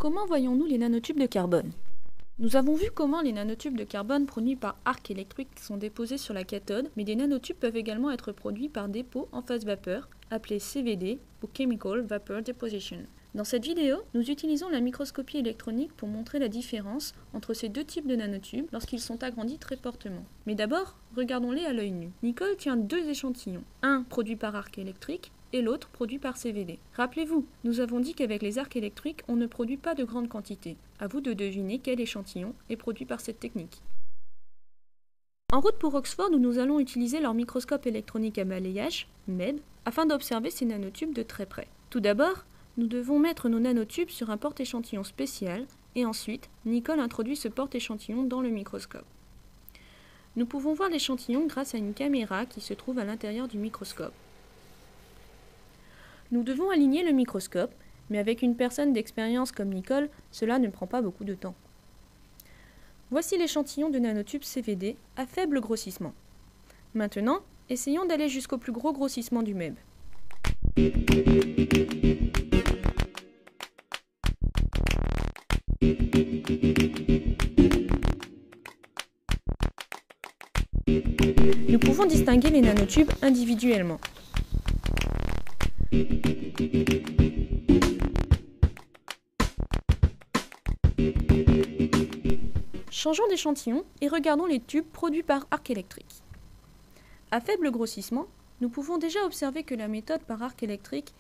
Comment voyons-nous les nanotubes de carbone? Nous avons vu comment les nanotubes de carbone produits par arc électrique sont déposés sur la cathode, mais des nanotubes peuvent également être produits par dépôt en phase vapeur, appelé CVD ou Chemical Vapor Deposition. Dans cette vidéo, nous utilisons la microscopie électronique pour montrer la différence entre ces deux types de nanotubes lorsqu'ils sont agrandis très fortement. Mais d'abord, regardons-les à l'œil nu. Nicole tient deux échantillons, un produit par arc électrique et l'autre produit par CVD. Rappelez-vous, nous avons dit qu'avec les arcs électriques, on ne produit pas de grandes quantités. À vous de deviner quel échantillon est produit par cette technique. En route pour Oxford, nous allons utiliser leur microscope électronique à balayage, MEB, afin d'observer ces nanotubes de très près. Tout d'abord, nous devons mettre nos nanotubes sur un porte-échantillon spécial et ensuite, Nicole introduit ce porte-échantillon dans le microscope. Nous pouvons voir l'échantillon grâce à une caméra qui se trouve à l'intérieur du microscope. Nous devons aligner le microscope, mais avec une personne d'expérience comme Nicole, cela ne prend pas beaucoup de temps. Voici l'échantillon de nanotubes CVD à faible grossissement. Maintenant, essayons d'aller jusqu'au plus gros grossissement du MEB. Nous pouvons distinguer les nanotubes individuellement. Changeons d'échantillon et regardons les tubes produits par arc électrique. À faible grossissement, nous pouvons déjà observer que la méthode par arc électrique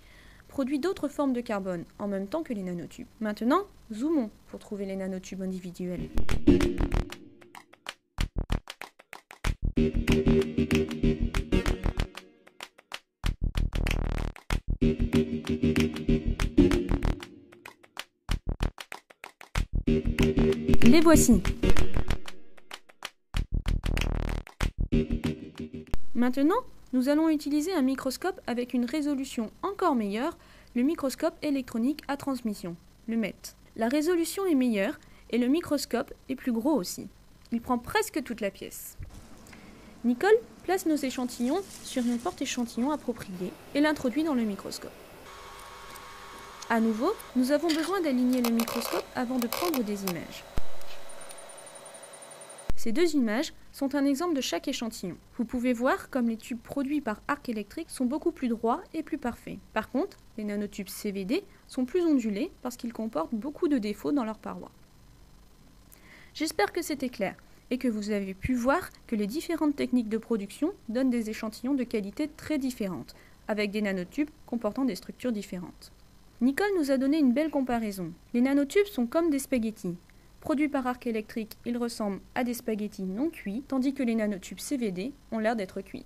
produit d'autres formes de carbone en même temps que les nanotubes. Maintenant, zoomons pour trouver les nanotubes individuels. Les voici. Maintenant, nous allons utiliser un microscope avec une résolution encore meilleure, le microscope électronique à transmission, le MET. La résolution est meilleure et le microscope est plus gros aussi. Il prend presque toute la pièce. Nicole place nos échantillons sur un porte-échantillon approprié et l'introduit dans le microscope. À nouveau, nous avons besoin d'aligner le microscope avant de prendre des images. Ces deux images sont un exemple de chaque échantillon. Vous pouvez voir comme les tubes produits par arc électrique sont beaucoup plus droits et plus parfaits. Par contre, les nanotubes CVD sont plus ondulés parce qu'ils comportent beaucoup de défauts dans leurs parois. J'espère que c'était clair et que vous avez pu voir que les différentes techniques de production donnent des échantillons de qualité très différentes, avec des nanotubes comportant des structures différentes. Nicole nous a donné une belle comparaison. Les nanotubes sont comme des spaghettis. Produits par arc électrique, ils ressemblent à des spaghettis non cuits, tandis que les nanotubes CVD ont l'air d'être cuits.